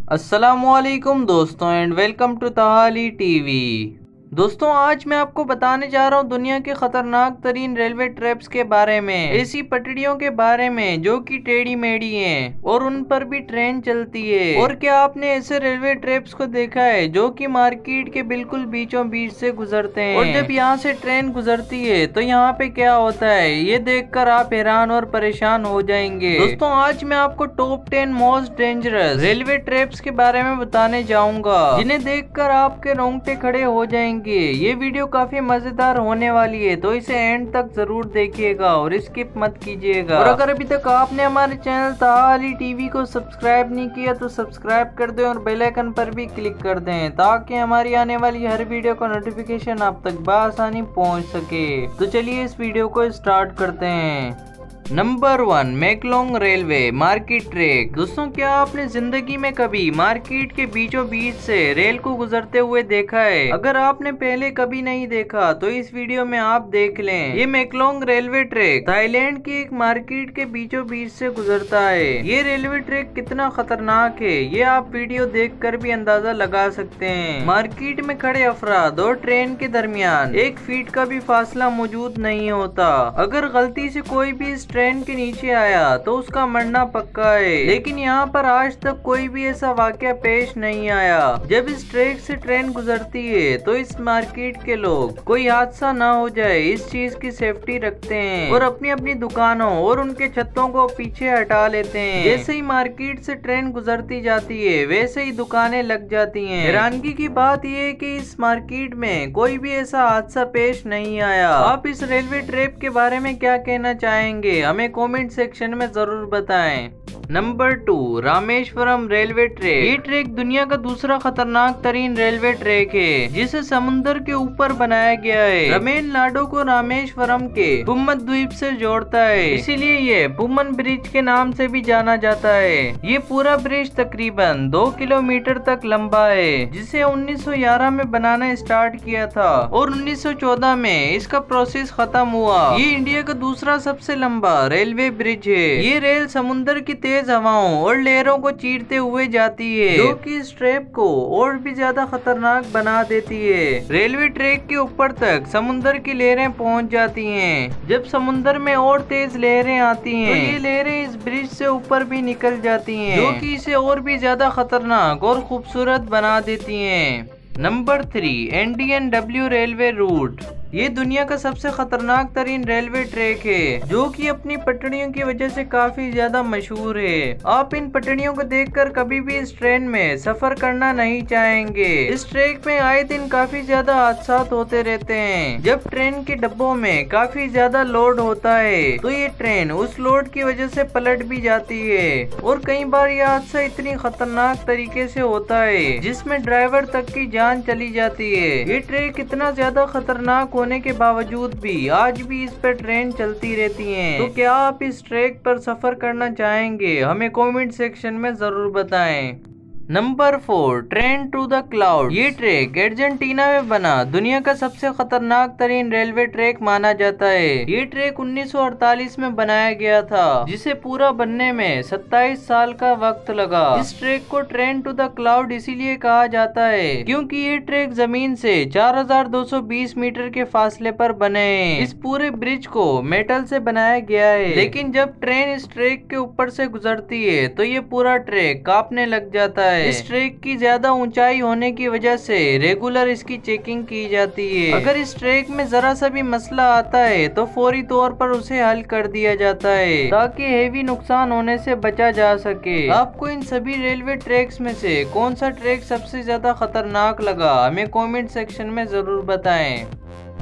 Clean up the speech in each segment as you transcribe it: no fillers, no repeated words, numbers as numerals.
अस्सलामुअलैकुम दोस्तों and welcome to तहाली TV. दोस्तों आज मैं आपको बताने जा रहा हूँ दुनिया के खतरनाक तरीन रेलवे ट्रैप्स के बारे में, ऐसी पटरियों के बारे में जो कि टेढ़ी मेढ़ी हैं और उन पर भी ट्रेन चलती है। और क्या आपने ऐसे रेलवे ट्रैप्स को देखा है जो कि मार्केट के बिल्कुल बीचों बीच से गुजरते हैं और जब यहाँ से ट्रेन गुजरती है तो यहाँ पे क्या होता है ये देखकर आप हैरान और परेशान हो जाएंगे। दोस्तों आज मैं आपको top 10 most dangerous railway traps के बारे में बताने जाऊंगा जिन्हें देखकर आपके रोंगटे खड़े हो जाएंगे। ये वीडियो काफी मजेदार होने वाली है तो इसे एंड तक जरूर देखिएगा और स्किप मत कीजिएगा। और अगर अभी तक आपने हमारे चैनल तहाली टीवी को सब्सक्राइब नहीं किया तो सब्सक्राइब कर दें और बेल आइकन पर भी क्लिक कर दें ताकि हमारी आने वाली हर वीडियो का नोटिफिकेशन आप तक बआसानी पहुंच सके। तो चलिए इस वीडियो को स्टार्ट करते हैं। Number 1 Maeklong railway market track. दोस्तों क्या आपने जिंदगी में कभी मार्केट के बीचों बीच से रेल को गुजरते हुए देखा है? अगर आपने पहले कभी नहीं देखा तो इस वीडियो में आप देख लें। ये मैकलोंग रेलवे ट्रैक थाईलैंड की एक मार्केट के बीचों बीच से गुजरता है। ये रेलवे ट्रैक कितना खतरनाक है ये आप वीडियो देख कर भी अंदाजा लगा सकते हैं। मार्केट में खड़े अफराद और ट्रेन के दरमियान 1 फीट का भी फासला मौजूद नहीं होता। अगर गलती से कोई भी ट्रेन के नीचे आया तो उसका मरना पक्का है। लेकिन यहाँ पर आज तक कोई भी ऐसा वाकया पेश नहीं आया। जब इस ट्रैक से ट्रेन गुजरती है तो इस मार्केट के लोग कोई हादसा ना हो जाए इस चीज की सेफ्टी रखते हैं और अपनी अपनी दुकानों और उनके छतों को पीछे हटा लेते हैं। जैसे ही मार्केट से ट्रेन गुजरती जाती है वैसे ही दुकानें लग जाती हैं। हैरानगी की बात यह है कि इस मार्केट में कोई भी ऐसा हादसा पेश नहीं आया। आप इस रेलवे ट्रैप के बारे में क्या कहना चाहेंगे हमें कमेंट सेक्शन में जरूर बताएं। Number 2 Rameswaram railway track. ये ट्रैक दुनिया का दूसरा खतरनाक तरीन रेलवे ट्रैक है जिसे समुद्र के ऊपर बनाया गया है। तमिलनाडु को रामेश्वरम के पुम्मन द्वीप से जोड़ता है इसीलिए ये पुम्मन ब्रिज के नाम से भी जाना जाता है। ये पूरा ब्रिज तकरीबन 2 किलोमीटर तक लंबा है जिसे 1911 में बनाना स्टार्ट किया था और 1914 में इसका प्रोसेस खत्म हुआ। ये इंडिया का दूसरा सबसे लंबा रेलवे ब्रिज है। ये रेल समुद्र की तेज हवाओं और लहरों को चीरते हुए जाती है जो कि इस ट्रैप को और भी ज्यादा खतरनाक बना देती है। रेलवे ट्रैक के ऊपर तक समुद्र की लहरें पहुंच जाती हैं। जब समुद्र में और तेज लहरें आती हैं तो ये लहरें इस ब्रिज से ऊपर भी निकल जाती हैं जो कि इसे और भी ज्यादा खतरनाक और खूबसूरत बना देती हैं। Number 3 NDNW railway route. ये दुनिया का सबसे खतरनाक तरीन रेलवे ट्रैक है जो कि अपनी पटरियों की वजह से काफी ज्यादा मशहूर है। आप इन पटरियों को देखकर कभी भी इस ट्रेन में सफर करना नहीं चाहेंगे। इस ट्रैक में आए दिन काफी ज्यादा हादसा होते रहते हैं। जब ट्रेन के डिब्बों में काफी ज्यादा लोड होता है तो ये ट्रेन उस लोड की वजह से पलट भी जाती है और कई बार यह हादसा इतनी खतरनाक तरीके से होता है जिसमें ड्राइवर तक की जान चली जाती है। ये ट्रैक इतना ज्यादा खतरनाक होने के बावजूद भी आज भी इस पर ट्रेन चलती रहती हैं। तो क्या आप इस ट्रैक पर सफर करना चाहेंगे हमें कमेंट सेक्शन में जरूर बताएं। Number 4 train to the cloud. ये ट्रैक अर्जेंटीना में बना दुनिया का सबसे खतरनाक तरीन रेलवे ट्रैक माना जाता है। ये ट्रैक 1948 में बनाया गया था जिसे पूरा बनने में 27 साल का वक्त लगा। इस ट्रैक को ट्रेन टू द क्लाउड इसीलिए कहा जाता है क्योंकि ये ट्रैक जमीन से 4220 मीटर के फासले पर बने। इस पूरे ब्रिज को मेटल से बनाया गया है लेकिन जब ट्रेन इस ट्रैक के ऊपर से गुजरती है तो ये पूरा ट्रैक कांपने लग जाता है। इस ट्रैक की ज्यादा ऊंचाई होने की वजह से रेगुलर इसकी चेकिंग की जाती है। अगर इस ट्रैक में जरा सा भी मसला आता है तो फौरी तौर पर उसे हल कर दिया जाता है ताकि हेवी नुकसान होने से बचा जा सके। आपको इन सभी रेलवे ट्रैक्स में से कौन सा ट्रैक सबसे ज्यादा खतरनाक लगा हमें कमेंट सेक्शन में जरूर बताएं।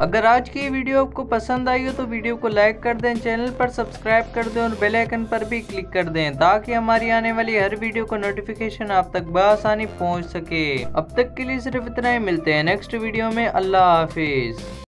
अगर आज की वीडियो आपको पसंद आई हो तो वीडियो को लाइक कर दें, चैनल पर सब्सक्राइब कर दें और बेल आइकन पर भी क्लिक कर दें ताकि हमारी आने वाली हर वीडियो का नोटिफिकेशन आप तक बआसानी पहुंच सके। अब तक के लिए सिर्फ इतना ही, मिलते हैं नेक्स्ट वीडियो में। अल्लाह हाफिज।